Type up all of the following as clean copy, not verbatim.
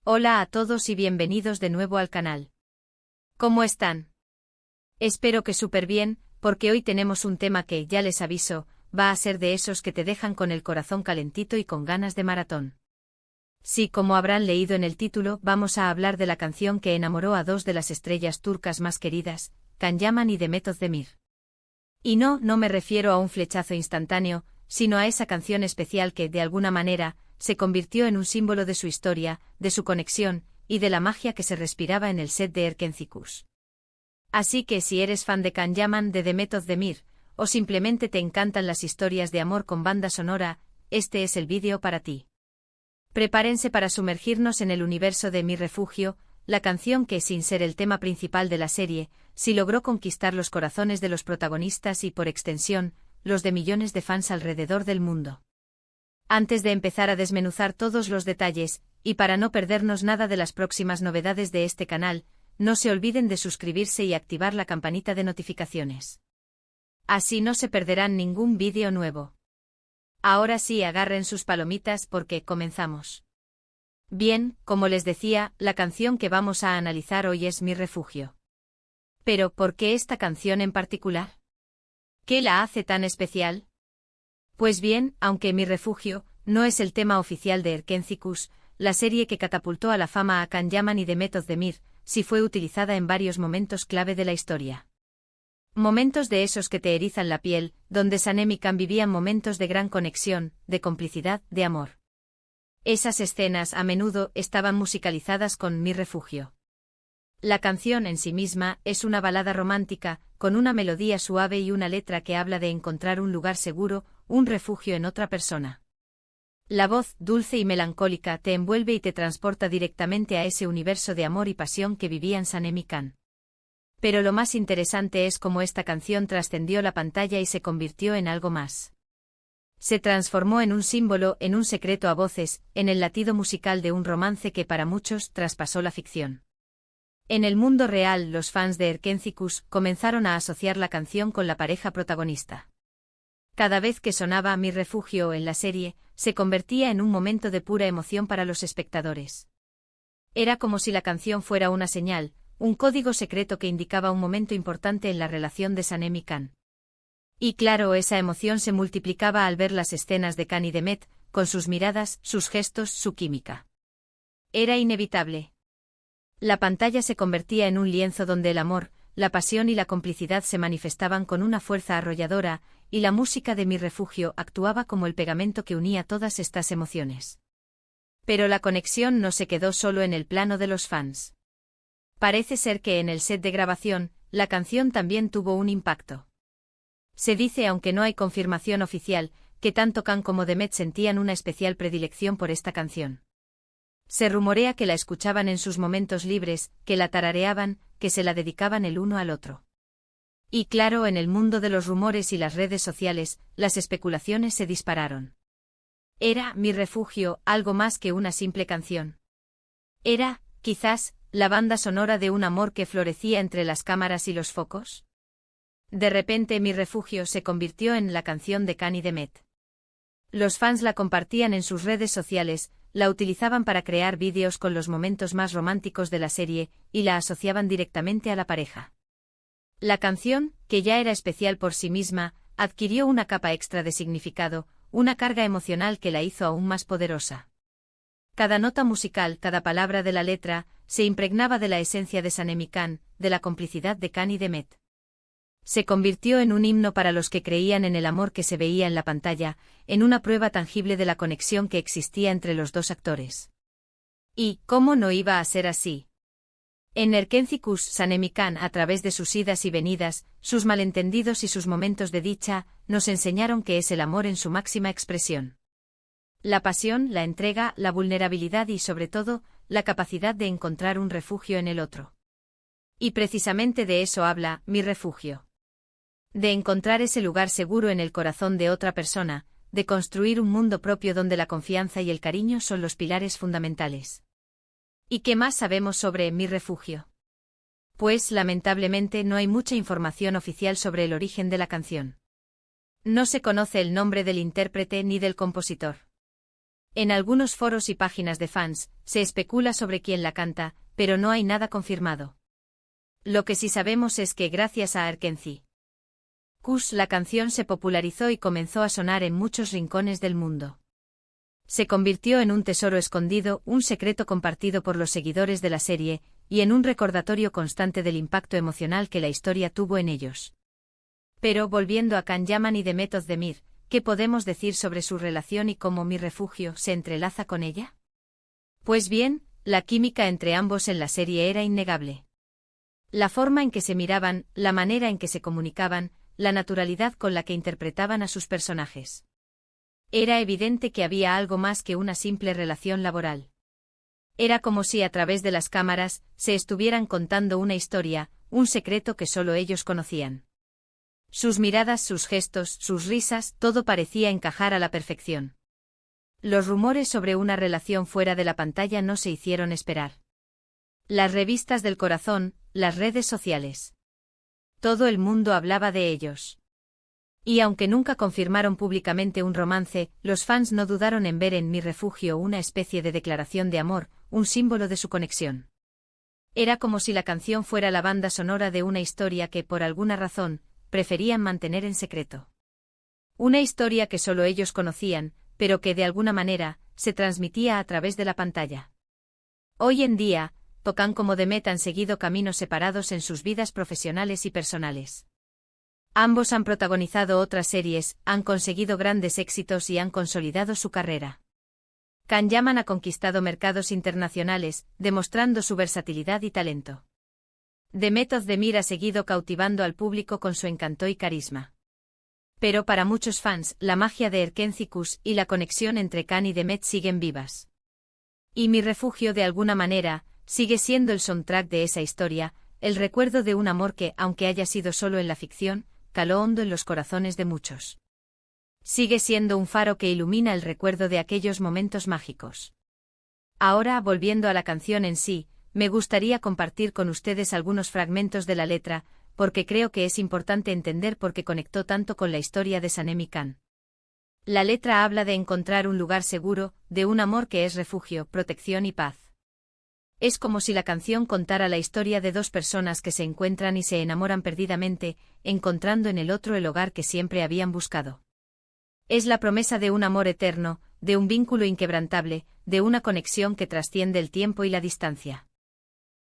Hola a todos y bienvenidos de nuevo al canal. ¿Cómo están? Espero que súper bien, porque hoy tenemos un tema que, ya les aviso, va a ser de esos que te dejan con el corazón calentito y con ganas de maratón. Sí, como habrán leído en el título, vamos a hablar de la canción que enamoró a dos de las estrellas turcas más queridas, Can Yaman y Demet Özdemir. Y no me refiero a un flechazo instantáneo, sino a esa canción especial que, de alguna manera, se convirtió en un símbolo de su historia, de su conexión, y de la magia que se respiraba en el set de Erkenci Kuş. Así que si eres fan de Can Yaman de Demet Özdemir, o simplemente te encantan las historias de amor con banda sonora, este es el vídeo para ti. Prepárense para sumergirnos en el universo de Mi Refugio, la canción que, sin ser el tema principal de la serie, sí logró conquistar los corazones de los protagonistas y, por extensión, los de millones de fans alrededor del mundo. Antes de empezar a desmenuzar todos los detalles, y para no perdernos nada de las próximas novedades de este canal, no se olviden de suscribirse y activar la campanita de notificaciones. Así no se perderán ningún vídeo nuevo. Ahora sí, agarren sus palomitas porque comenzamos. Bien, como les decía, la canción que vamos a analizar hoy es Mi Refugio. Pero, ¿por qué esta canción en particular? ¿Qué la hace tan especial? Pues bien, aunque Mi Refugio no es el tema oficial de Erkenci Kuş, la serie que catapultó a la fama a Can Yaman y Demet Özdemir, sí fue utilizada en varios momentos clave de la historia. Momentos de esos que te erizan la piel, donde Sanem y Can vivían momentos de gran conexión, de complicidad, de amor. Esas escenas a menudo estaban musicalizadas con Mi Refugio. La canción en sí misma es una balada romántica, con una melodía suave y una letra que habla de encontrar un lugar seguro, un refugio en otra persona. La voz, dulce y melancólica, te envuelve y te transporta directamente a ese universo de amor y pasión que vivían Sanem y Can. Pero lo más interesante es cómo esta canción trascendió la pantalla y se convirtió en algo más. Se transformó en un símbolo, en un secreto a voces, en el latido musical de un romance que para muchos traspasó la ficción. En el mundo real, los fans de Erkenci Kuş comenzaron a asociar la canción con la pareja protagonista. Cada vez que sonaba Mi Refugio en la serie, se convertía en un momento de pura emoción para los espectadores. Era como si la canción fuera una señal, un código secreto que indicaba un momento importante en la relación de Sanem y Can. Y claro, esa emoción se multiplicaba al ver las escenas de Can y Demet, con sus miradas, sus gestos, su química. Era inevitable. La pantalla se convertía en un lienzo donde el amor, la pasión y la complicidad se manifestaban con una fuerza arrolladora, y la música de Mi Refugio actuaba como el pegamento que unía todas estas emociones. Pero la conexión no se quedó solo en el plano de los fans. Parece ser que en el set de grabación, la canción también tuvo un impacto. Se dice, aunque no hay confirmación oficial, que tanto Can como Demet sentían una especial predilección por esta canción. Se rumorea que la escuchaban en sus momentos libres, que la tarareaban, que se la dedicaban el uno al otro. Y claro, en el mundo de los rumores y las redes sociales, las especulaciones se dispararon. ¿Era Mi Refugio algo más que una simple canción? ¿Era, quizás, la banda sonora de un amor que florecía entre las cámaras y los focos? De repente Mi Refugio se convirtió en la canción de Can y Demet. Los fans la compartían en sus redes sociales, la utilizaban para crear vídeos con los momentos más románticos de la serie, y la asociaban directamente a la pareja. La canción, que ya era especial por sí misma, adquirió una capa extra de significado, una carga emocional que la hizo aún más poderosa. Cada nota musical, cada palabra de la letra, se impregnaba de la esencia de Sanem y Can, de la complicidad de Can y Demet. Se convirtió en un himno para los que creían en el amor que se veía en la pantalla, en una prueba tangible de la conexión que existía entre los dos actores. ¿Y cómo no iba a ser así? En Erkenci Kuş, Sanem y Can, a través de sus idas y venidas, sus malentendidos y sus momentos de dicha, nos enseñaron qué es el amor en su máxima expresión. La pasión, la entrega, la vulnerabilidad y, sobre todo, la capacidad de encontrar un refugio en el otro. Y precisamente de eso habla Mi Refugio. De encontrar ese lugar seguro en el corazón de otra persona, de construir un mundo propio donde la confianza y el cariño son los pilares fundamentales. ¿Y qué más sabemos sobre Mi Refugio? Pues, lamentablemente, no hay mucha información oficial sobre el origen de la canción. No se conoce el nombre del intérprete ni del compositor. En algunos foros y páginas de fans, se especula sobre quién la canta, pero no hay nada confirmado. Lo que sí sabemos es que gracias a Erkenci Kuş la canción se popularizó y comenzó a sonar en muchos rincones del mundo. Se convirtió en un tesoro escondido, un secreto compartido por los seguidores de la serie, y en un recordatorio constante del impacto emocional que la historia tuvo en ellos. Pero volviendo a Can Yaman y Demet Özdemir, ¿qué podemos decir sobre su relación y cómo Mi Refugio se entrelaza con ella? Pues bien, la química entre ambos en la serie era innegable. La forma en que se miraban, la manera en que se comunicaban, la naturalidad con la que interpretaban a sus personajes. Era evidente que había algo más que una simple relación laboral. Era como si a través de las cámaras se estuvieran contando una historia, un secreto que solo ellos conocían. Sus miradas, sus gestos, sus risas, todo parecía encajar a la perfección. Los rumores sobre una relación fuera de la pantalla no se hicieron esperar. Las revistas del corazón, las redes sociales. Todo el mundo hablaba de ellos. Y aunque nunca confirmaron públicamente un romance, los fans no dudaron en ver en Mi Refugio una especie de declaración de amor, un símbolo de su conexión. Era como si la canción fuera la banda sonora de una historia que, por alguna razón, preferían mantener en secreto. Una historia que solo ellos conocían, pero que de alguna manera, se transmitía a través de la pantalla. Hoy en día, Tocan como Demet han seguido caminos separados en sus vidas profesionales y personales. Ambos han protagonizado otras series, han conseguido grandes éxitos y han consolidado su carrera. Can Yaman ha conquistado mercados internacionales, demostrando su versatilidad y talento. Demet Özdemir ha seguido cautivando al público con su encanto y carisma. Pero para muchos fans, la magia de Erkenci Kuş y la conexión entre Can y Demet siguen vivas. Y Mi Refugio, de alguna manera, sigue siendo el soundtrack de esa historia, el recuerdo de un amor que, aunque haya sido solo en la ficción, caló hondo en los corazones de muchos. Sigue siendo un faro que ilumina el recuerdo de aquellos momentos mágicos. Ahora, volviendo a la canción en sí, me gustaría compartir con ustedes algunos fragmentos de la letra, porque creo que es importante entender por qué conectó tanto con la historia de Sanem y Can. La letra habla de encontrar un lugar seguro, de un amor que es refugio, protección y paz. Es como si la canción contara la historia de dos personas que se encuentran y se enamoran perdidamente, encontrando en el otro el hogar que siempre habían buscado. Es la promesa de un amor eterno, de un vínculo inquebrantable, de una conexión que trasciende el tiempo y la distancia.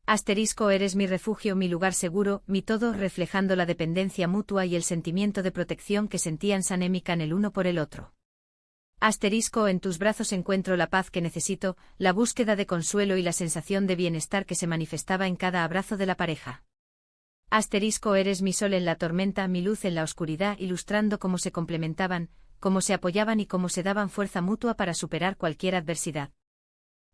Asterisco, eres mi refugio, mi lugar seguro, mi todo, reflejando la dependencia mutua y el sentimiento de protección que sentían Sanem y Can el uno por el otro. Asterisco, en tus brazos encuentro la paz que necesito, la búsqueda de consuelo y la sensación de bienestar que se manifestaba en cada abrazo de la pareja. Asterisco, eres mi sol en la tormenta, mi luz en la oscuridad, ilustrando cómo se complementaban, cómo se apoyaban y cómo se daban fuerza mutua para superar cualquier adversidad.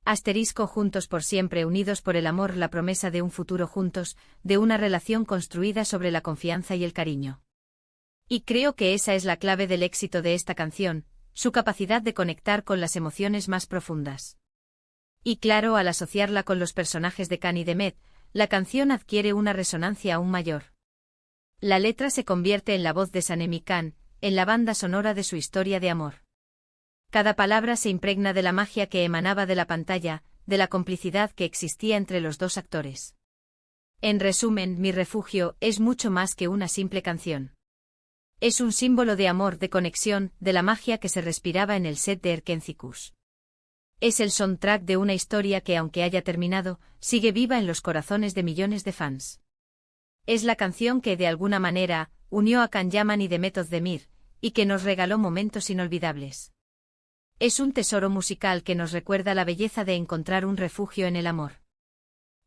Asterisco, juntos por siempre, unidos por el amor, la promesa de un futuro juntos, de una relación construida sobre la confianza y el cariño. Y creo que esa es la clave del éxito de esta canción, su capacidad de conectar con las emociones más profundas. Y claro, al asociarla con los personajes de Can y Demet, la canción adquiere una resonancia aún mayor. La letra se convierte en la voz de Sanem y Can, en la banda sonora de su historia de amor. Cada palabra se impregna de la magia que emanaba de la pantalla, de la complicidad que existía entre los dos actores. En resumen, Mi Refugio es mucho más que una simple canción. Es un símbolo de amor, de conexión, de la magia que se respiraba en el set de Erkenci Kuş. Es el soundtrack de una historia que, aunque haya terminado, sigue viva en los corazones de millones de fans. Es la canción que, de alguna manera, unió a Can Yaman y Demet Özdemir, y que nos regaló momentos inolvidables. Es un tesoro musical que nos recuerda la belleza de encontrar un refugio en el amor.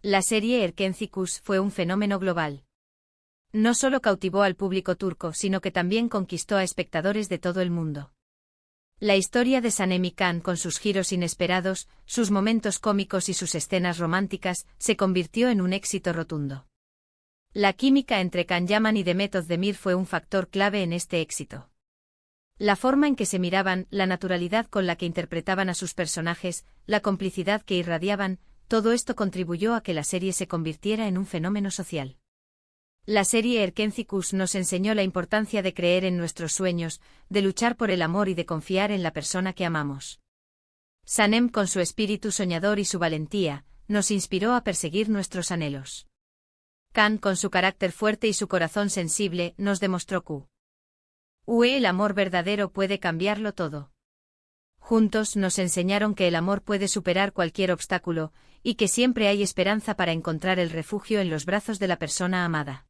La serie Erkenci Kuş fue un fenómeno global. No solo cautivó al público turco, sino que también conquistó a espectadores de todo el mundo. La historia de Sanem y Can, con sus giros inesperados, sus momentos cómicos y sus escenas románticas, se convirtió en un éxito rotundo. La química entre Can Yaman y Demet Özdemir fue un factor clave en este éxito. La forma en que se miraban, la naturalidad con la que interpretaban a sus personajes, la complicidad que irradiaban, todo esto contribuyó a que la serie se convirtiera en un fenómeno social. La serie Erkenci Kuş nos enseñó la importancia de creer en nuestros sueños, de luchar por el amor y de confiar en la persona que amamos. Sanem, con su espíritu soñador y su valentía, nos inspiró a perseguir nuestros anhelos. Can, con su carácter fuerte y su corazón sensible, nos demostró que el amor verdadero puede cambiarlo todo. Juntos nos enseñaron que el amor puede superar cualquier obstáculo, y que siempre hay esperanza para encontrar el refugio en los brazos de la persona amada.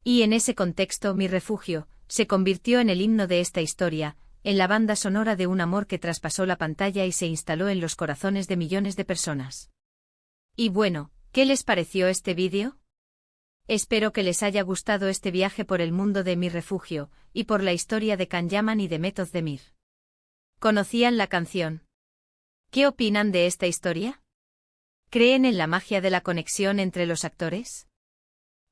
Y en ese contexto, Mi Refugio se convirtió en el himno de esta historia, en la banda sonora de un amor que traspasó la pantalla y se instaló en los corazones de millones de personas. Y bueno, ¿qué les pareció este vídeo? Espero que les haya gustado este viaje por el mundo de Mi Refugio, y por la historia de Can Yaman y de Method Demir. ¿Conocían la canción? ¿Qué opinan de esta historia? ¿Creen en la magia de la conexión entre los actores?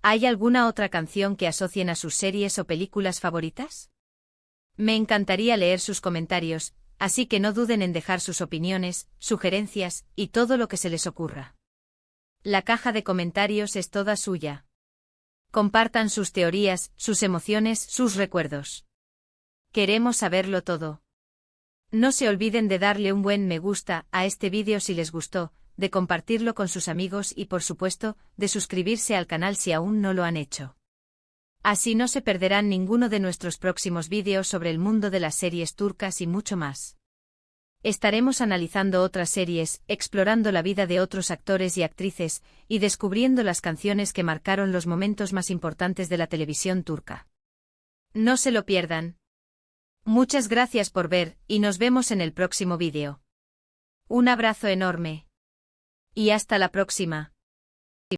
¿Hay alguna otra canción que asocien a sus series o películas favoritas? Me encantaría leer sus comentarios, así que no duden en dejar sus opiniones, sugerencias y todo lo que se les ocurra. La caja de comentarios es toda suya. Compartan sus teorías, sus emociones, sus recuerdos. Queremos saberlo todo. No se olviden de darle un buen me gusta a este vídeo si les gustó, de compartirlo con sus amigos y por supuesto, de suscribirse al canal si aún no lo han hecho. Así no se perderán ninguno de nuestros próximos vídeos sobre el mundo de las series turcas y mucho más. Estaremos analizando otras series, explorando la vida de otros actores y actrices, y descubriendo las canciones que marcaron los momentos más importantes de la televisión turca. No se lo pierdan. Muchas gracias por ver, y nos vemos en el próximo vídeo. Un abrazo enorme. Y hasta la próxima.